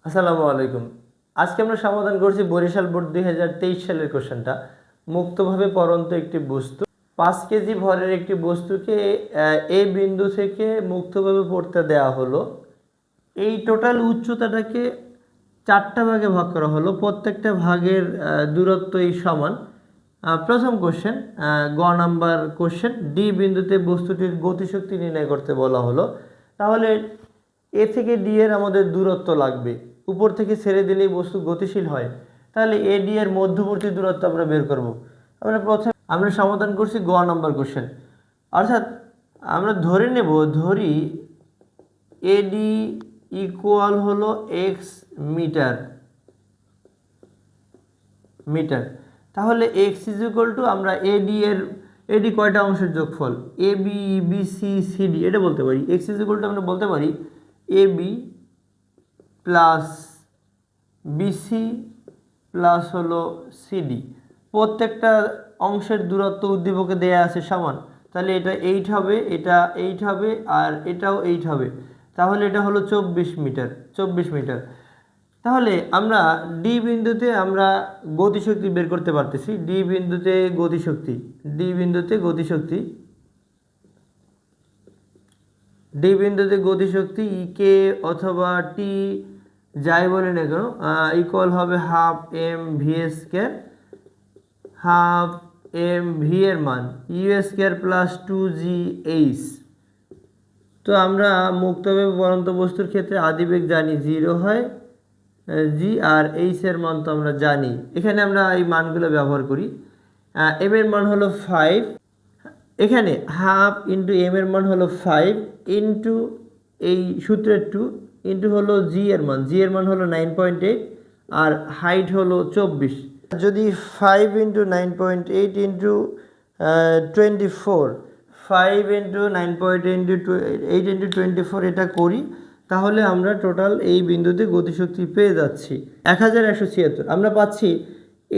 আসসালামু আলাইকুম। আজকে আমরা সমাধান করছি বরিশাল বোর্ড 2023 সালের কোশ্চেনটা। মুক্তভাবে পড়ন্ত একটি বস্তু 5 কেজি ভরের একটি বস্তুকে এ বিন্দু থেকে মুক্তভাবে পড়তে দেওয়া হলো। এই টোটাল উচ্চতাটাকে 4টা ভাগে ভাগ করা হলো, প্রত্যেকটা ভাগের দূরত্ব এই সমান। প্রথম কোশ্চেন, গ নাম্বার কোশ্চেন, ডি বিন্দুতে বস্তুটির গতিশক্তি নির্ণয় করতে বলা হলো। তাহলে এ থেকে ডি এর আমাদের দূরত্ব লাগবে। উপর থেকে ছেড়ে দিলেই বস্তু গতিশীল হয়, তাহলে এ ডি এর মধ্যবর্তী দূরত্ব আমরা বের করব। আমরা সমাধান করছি গ নাম্বার কোশ্চেন, অর্থাৎ আমরা ধরি এডি ইকুয়াল হলো এক্স মিটার। তাহলে এক্স ইজ ইকুয়াল টু, আমরা এডি কয়টা অংশের যোগফল, A B B C C D, এটা বলতে পারি। এক্স ইজ ইকুয়াল টু আমরা বলতে পারি এ বি প্লাস বিসি প্লাস হলো সিডি। প্রত্যেকটা অংশের দূরত্ব উদ্দীপকে দেয়া আছে সমান, তাহলে এটা 8 হবে, এটা 8 হবে, আর এটাও 8 হবে। তাহলে এটা হলো 24 মিটার। তাহলে আমরা ডি বিন্দুতে আমরা গতিশক্তি বের করতে পারতেছি। ডি বিন্দুতে গতিশক্তি কে অথবা টি যাই বলে না কেন, ইকুয়াল হবে half M V square. Half M V এর মান ইউ স্কয়ার প্লাস 2জি এইচ। তো আমরা মুক্তভাবে পড়ন্ত বস্তুর ক্ষেত্রে আদিবেগ জানি 0 হয়, জি, আর এইচ এর মান তো আমরা জানি। এখানে আমরা এই মানগুলো ব্যবহার করি। এম এর মান হলো 5, এখানে হাফ ইন্টু এম এর মান হলো 5 ইন্টু এই সূত্রের 2 ইন্টু হলো জি এর মান হলো 9.8, আর হাইট হলো 24। যদি 5 into 9.8 into 24, 5 into 9.8 into 8 into 24 এটা করি, তাহলে আমরা টোটাল এই বিন্দুতে গতিশক্তি পেয়ে যাচ্ছি 1176। আমরা পাচ্ছি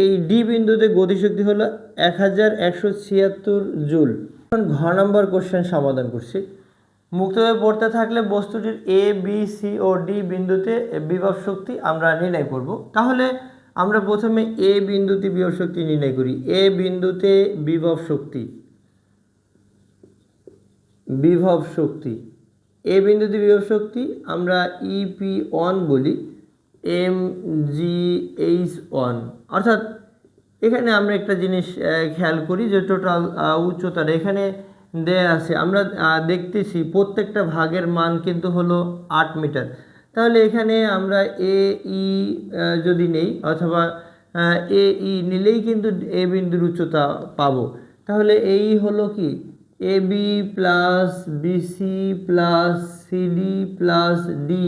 এই ডি বিন্দুতে গতিশক্তি হলো 1176 জুল। এখন ঘ নম্বর কোশ্চেন সমাধান করছি। মুক্তভাবে পড়তে থাকলে বস্তুটির A B C O D বিন্দুতে বিভব শক্তি আমরা নির্ণয় করব। তাহলে আমরা প্রথমে এ বিন্দুতে বিভব শক্তি নির্ণয় করি। এ বিন্দুতে বিভব শক্তি আমরা ইপি ওয়ান বলি, এম জি এইচ ওয়ান। অর্থাৎ এখানে আমরা একটা জিনিস খেয়াল করি যে টোটাল উচ্চতাটা এখানে দেয়া আছে, আমরা দেখতেছি প্রত্যেকটা ভাগের মান কিন্তু হলো 8 মিটার। তাহলে এখানে আমরা এ ই যদি নেই, অথবা এ ই নিলেই কিন্তু এ বিন্দুর উচ্চতা পাবো। তাহলে এই হলো কি A B plus BC plus CD plus D,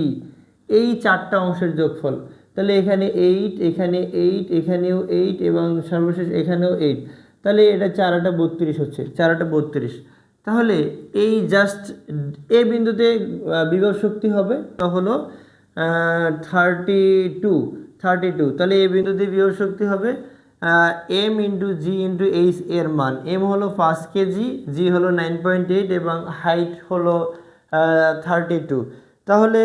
এই 4টা অংশের যোগফল। তাহলে এখানে 8, এখানে 8, এখানেও 8, এবং সর্বশেষ এখানেও 8। তাহলে এটা 4 32 হচ্ছে, 4 32। তাহলে এই জাস্ট এ বিন্দুতে বিভব শক্তি হবে হলো 32। তাহলে এ বিন্দুতে বিভব শক্তি হবে এম ইন্টু জি ইন্টু এইচ এর মান। এম হলো 5 কেজি, জি হলো 9.8, এবং হাইট হলো 32। তাহলে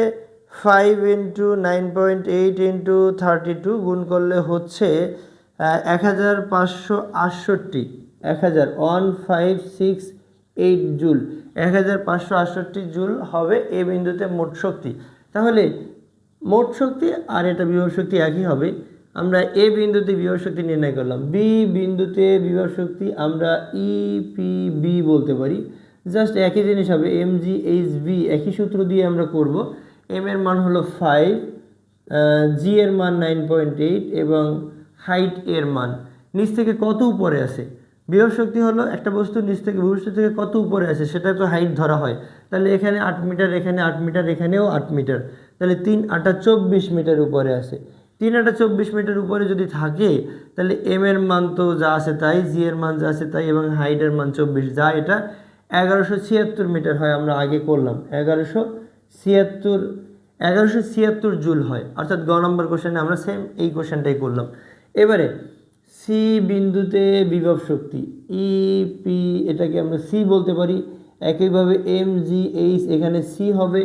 5 ইন্টু 9.8 ইন্টু 32 গুণ করলে হচ্ছে 1568 জুল। 1568 জুল হবে এ বিন্দুতে মোট শক্তি। তাহলে মোট শক্তি আর এটা বিভব শক্তি একই হবে। আমরা এ বিন্দুতে বিভব শক্তি নির্ণয় করলাম। বি বিন্দুতে বিভব শক্তি আমরা ইপিবি বলতে পারি। জাস্ট একই জিনিস হবে, এম জি এইচ বি, একই সূত্র দিয়ে আমরা করব। এম এর মান হলো 5, জি এর মান 9.8, এবং হাইট এর মান নিচ থেকে কত উপরে আছে। বিভব শক্তি হলো একটা বস্তু নিচ থেকে ভূপৃষ্ঠ থেকে কত উপরে আছে সেটা তো হাইট ধরা হয়। তাহলে এখানে 8 মিটার, এখানে 8 মিটার, এখানেও 8 মিটার। তাহলে 3 8 24 মিটার উপরে আছে। 3 8 24 মিটার উপরে যদি থাকে, তাহলে এম এর মান তো যা আছে তাই, জি এর মান যা আছে তাই, এবং হাইটের মান 24, যা এটা 1176 মিটার হয়। আমরা আগে করলাম 1176 জুল হয়। অর্থাৎ গ নম্বর কোশ্চেনে আমরা সেম এই কোশ্চেনটাই করলাম। এবারে সি বিন্দুতে বিভব শক্তি ইপি, এটাকে আমরা সি বলতে পারি। একইভাবে এম জি এইচ, এখানে সি হবে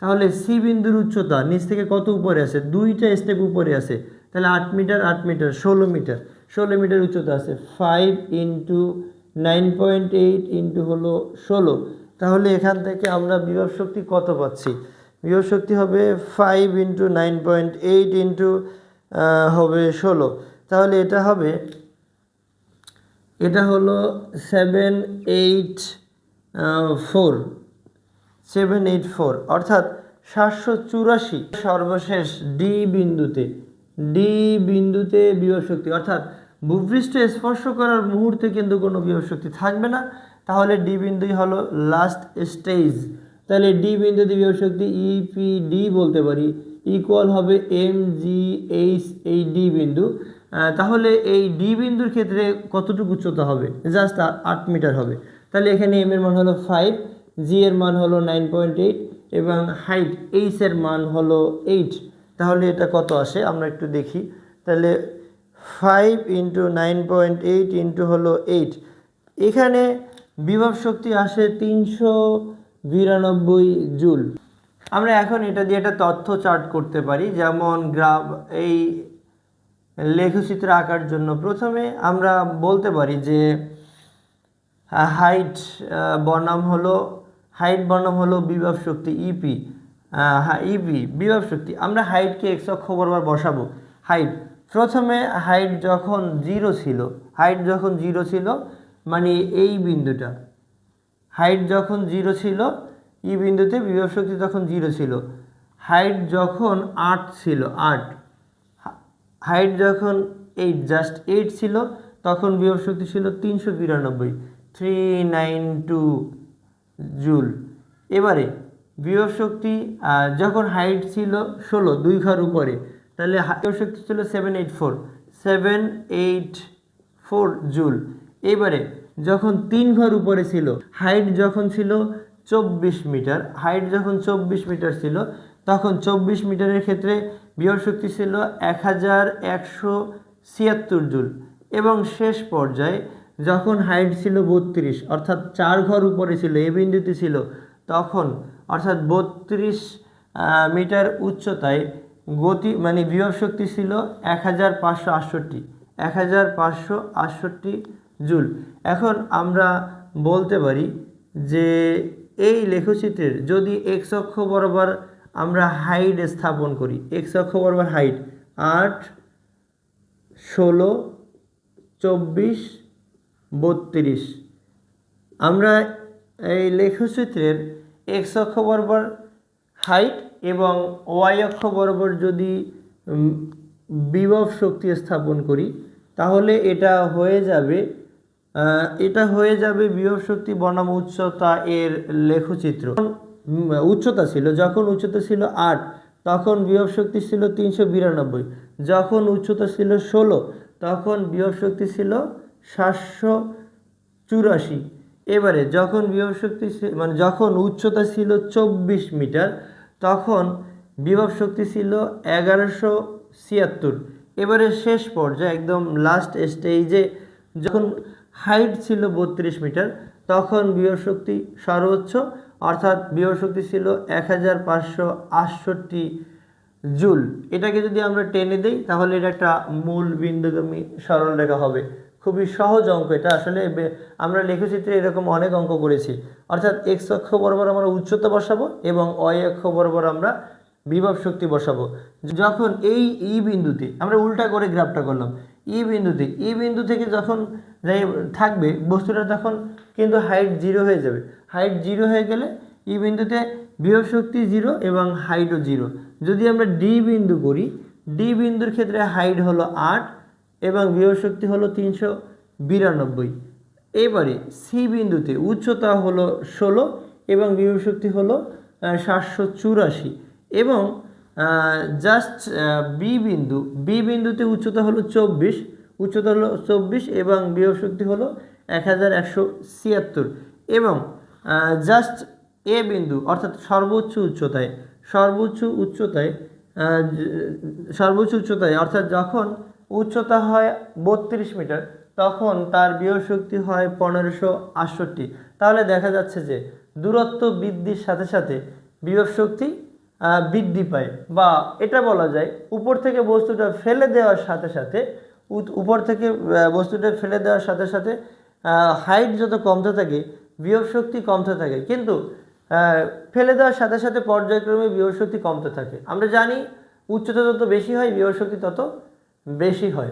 তাহলে সি বিন্দুর উচ্চতা নিচ থেকে কত উপরে আছে, 2টা স্টেপ উপরে আছে, তাহলে 8 মিটার 8 মিটার 16 মিটার, 16 মিটার উচ্চতা আছে। 5 ইন্টু 9.8 ইন্টু হলো 16, তাহলে এখান থেকে আমরা বিভব শক্তি কত পাচ্ছি, বিভব শক্তি হবে 5 ইন্টু 9.8 ইন্টু হবে 16, তাহলে এটা হলো 784 অর্থাৎ 784। সর্বশেষ ডি বিন্দুতে বিভব শক্তি, অর্থাৎ ভূপৃষ্ঠ স্পর্শ করার মুহূর্তে কিন্তু কোনো বিভব শক্তি থাকবে না, তাহলে ডি বিন্দুই হলো লাস্ট স্টেজ। তাহলে ডি বিন্দুতে বিভব শক্তি ইপিডি বলতে পারি, ইকুয়াল হবে MGH এই ডি বিন্দু। তাহলে এই ডি বিন্দুর ক্ষেত্রে কতটুকু উচ্চতা হবে, জাস্ট 8 মিটার হবে। তাহলে এখানে এম এর মান হলো 5, জি এর মান হলো 9.8 এবং হাইট এইচ এর মান হলো 8। তাহলে এটা কত আসে আমরা একটু দেখি। তাহলে 5 ইন্টু 9.8 ইন্টু হলো 8, এখানে বিভব শক্তি আসে 392 জুল। আমরা এখন এটা দিয়ে একটা তথ্য চার্ট করতে পারি, যেমন গ্রাফ এই লেখচিত্র আঁকার জন্য প্রথমে আমরা বলতে পারি যে হাইট বনাম হলো বিভব শক্তি ইপি। বিভব শক্তি আমরা হাইটকে এক্স অক্ষ বরাবর বসাবো। প্রথমে হাইট যখন জিরো ছিল মানে এই বিন্দুটা, হাইট যখন 0 ছিল, ই বিন্দুতে বিভব শক্তি তখন 0 ছিল। হাইট যখন 8 ছিল, হাইট যখন 8 ছিল, তখন বিভব শক্তি ছিল 392 জুল। এবারে বিভব শক্তি যখন হাইট ছিল 16, 2 ঘর উপরে, তাহলে বিভব শক্তি ছিল 784 জুল। এবারে যখন 3 ঘর উপরে ছিল, হাইট যখন ছিল 24 মিটার, ছিল, তখন 24 মিটারের ক্ষেত্রে বিভব শক্তি ছিল 1176 জুল। এবং শেষ পর্যায়ে যখন হাইট ছিল 32, অর্থাৎ 4 ঘর উপরে ছিল, এ বিন্দুতে ছিল, তখন অর্থাৎ 32 মিটার উচ্চতায় বিভব শক্তি ছিল 1568 জুল। এখন আমরা বলতে পারি যে এই লেখচিত্রের যদি এক্স অক্ষ বরাবর আমরা হাইট স্থাপন করি, এক্স অক্ষ বরাবর হাইট 8, 16, 24, 32, আমরা এই লেখচিত্রের এক্স অক্ষ বরাবর হাইট এবং ওয়াই অক্ষ বরাবর যদি বিভব শক্তি স্থাপন করি, তাহলে এটা হয়ে যাবে বিভব শক্তি বনাম উচ্চতা এর লেখচিত্র। যখন উচ্চতা ছিল 8, তখন বিভব শক্তি ছিল 392। যখন উচ্চতা ছিল 16, তখন বিভব শক্তি ছিল 784। এবারে যখন বিভব শক্তি যখন উচ্চতা ছিল 24 মিটার, তখন বিভব শক্তি ছিল 1176। এবারে শেষ পর্যায়ে একদম লাস্ট স্টেজে যখন হাইট ছিল 32 মিটার, তখন বিভব শক্তি সর্বোচ্চ, অর্থাৎ বিভব শক্তি ছিল 1568 জুল। এটাকে যদি আমরা টেনে দিই, তাহলে এটা একটা মূল বিন্দুগামী সরলরেখা হবে। খুবই সহজ অঙ্ক এটা। আসলে আমরা লেখচিত্রে এরকম অনেক অঙ্ক করেছি, অর্থাৎ এক্স অক্ষ বরাবর আমরা উচ্চতা বসাবো এবং ওয়াই অক্ষ বরাবর আমরা বিভব শক্তি বসাবো। যখন এই ই বিন্দুতে আমরা উল্টা করে গ্রাফটা করলাম, ই বিন্দু থেকে যখন থাকবে বস্তুটা, তখন কিন্তু হাইট 0 হয়ে যাবে। হাইট 0 হয়ে গেলে ই বিন্দুতে বিভব শক্তি 0 এবং হাইটও 0। যদি আমরা ডি বিন্দু করি, ডি বিন্দুর ক্ষেত্রে হাইট হলো 8 এবং বিভব শক্তি হলো 392। এবারে সি বিন্দুতে উচ্চতা হলো 16 এবং বিভব শক্তি হলো 784। এবং জাস্ট বি বিন্দুতে উচ্চতা হলো 24 এবং বিভব শক্তি হলো 1176। এবং জাস্ট এ বিন্দু অর্থাৎ সর্বোচ্চ উচ্চতায় অর্থাৎ যখন উচ্চতা হয় 32 মিটার, তখন তার বিভব শক্তি হয় 1568। তাহলে দেখা যাচ্ছে যে দূরত্ব বৃদ্ধির সাথে সাথে বিভব শক্তি বৃদ্ধি পায়, বা এটা বলা যায় উপর থেকে বস্তুটা ফেলে দেওয়ার সাথে সাথে উপর থেকে বস্তুটা ফেলে দেওয়ার সাথে সাথে হাইট যত কমতে থাকে বিভব শক্তি কমতে থাকে, কিন্তু ফেলে দেওয়ার সাথে সাথে পর্যায়ক্রমে বিভব শক্তি কমতে থাকে। আমরা জানি উচ্চতা যত বেশি হয় বিভব শক্তি তত বেশি হয়।